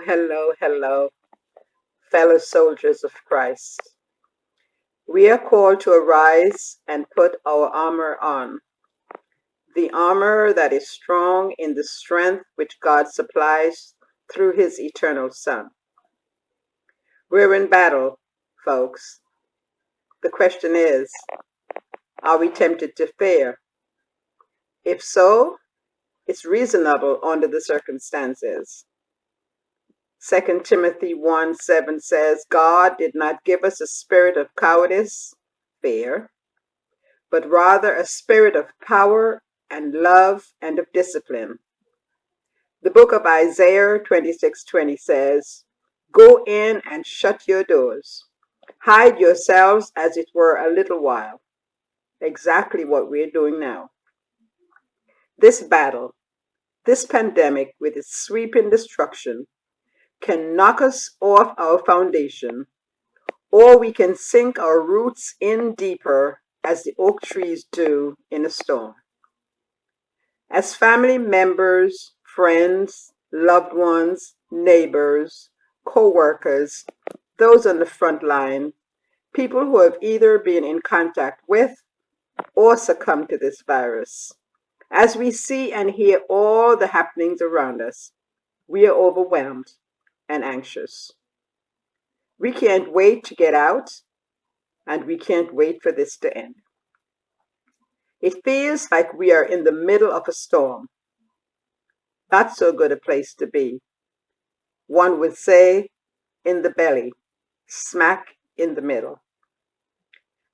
hello, fellow soldiers of Christ. We are called to arise and put our armor on, the armor that is strong in the strength which God supplies through his eternal Son. We're in battle, folks. The question is, are we tempted to fear? If so, it's reasonable under the circumstances. 2 Timothy 1:7 says, God did not give us a spirit of cowardice, fear, but rather a spirit of power and love and of discipline. The book of Isaiah 26:20 says, go in and shut your doors. Hide yourselves as it were a little while. Exactly what we're doing now. This battle, this pandemic with its sweeping destruction, can knock us off our foundation, or we can sink our roots in deeper as the oak trees do in a storm. As family members, friends, loved ones, neighbors, co-workers, those on the front line, people who have either been in contact with or succumbed to this virus, as we see and hear all the happenings around us, we are overwhelmed and anxious. We can't wait to get out, and we can't wait for this to end. It feels like we are in the middle of a storm. Not so good a place to be. One would say, in the belly, smack in the middle.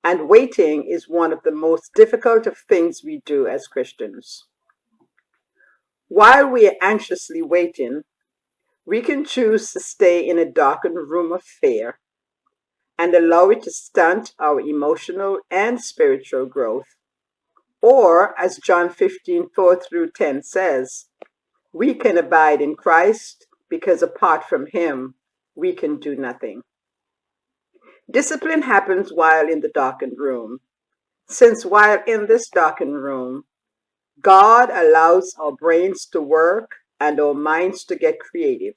And waiting is one of the most difficult of things we do as Christians. While we are anxiously waiting, we can choose to stay in a darkened room of fear and allow it to stunt our emotional and spiritual growth. Or, as John 15:4-10 says, we can abide in Christ because apart from him, we can do nothing. Discipline happens while in the darkened room, since while in this darkened room, God allows our brains to work and our minds to get creative.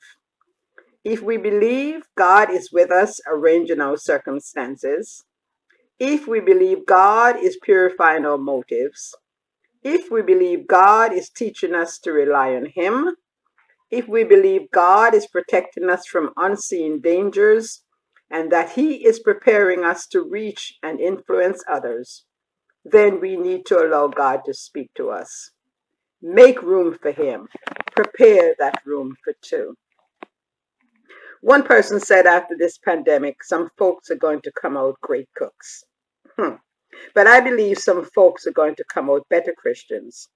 If we believe God is with us arranging our circumstances, if we believe God is purifying our motives, if we believe God is teaching us to rely on him, if we believe God is protecting us from unseen dangers, and that he is preparing us to reach and influence others, then we need to allow God to speak to us. Make room for him. Prepare that room for two. One person said after this pandemic, some folks are going to come out great cooks. But I believe some folks are going to come out better Christians,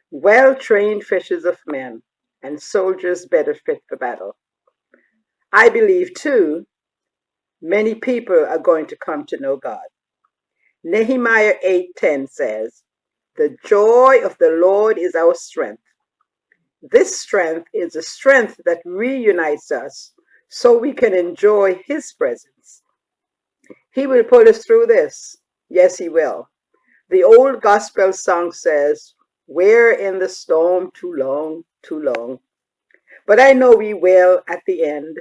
well-trained fishers of men, and soldiers better fit for battle. I believe, too, many people are going to come to know God. Nehemiah 8:10 says, the joy of the Lord is our strength. This strength is a strength that reunites us so we can enjoy his presence. He will pull us through this. Yes, he will. The old gospel song says, we're in the storm too long, too long. But I know we will, at the end,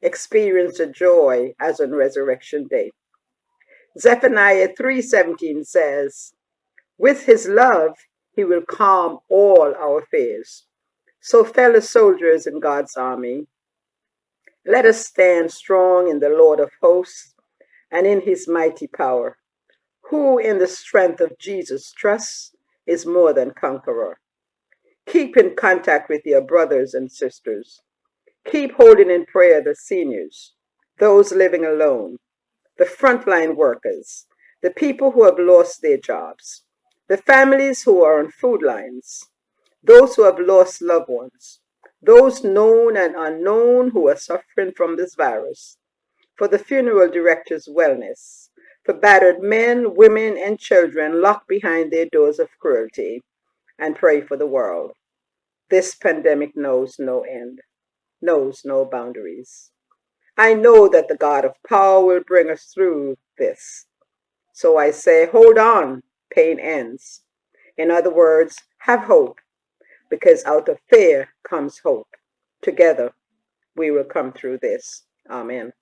experience the joy as on Resurrection Day. Zephaniah 3:17 says, with his love, he will calm all our fears. So fellow soldiers in God's army, let us stand strong in the Lord of hosts and in his mighty power, who in the strength of Jesus trusts is more than conqueror. Keep in contact with your brothers and sisters. Keep holding in prayer the seniors, those living alone, the frontline workers, the people who have lost their jobs, the families who are on food lines, those who have lost loved ones, those known and unknown who are suffering from this virus, for the funeral director's wellness, for battered men, women, and children locked behind their doors of cruelty, and pray for the world. This pandemic knows no end, knows no boundaries. I know that the God of power will bring us through this. So I say, hold on, pain ends. In other words, have hope, because out of fear comes hope. Together, we will come through this. Amen.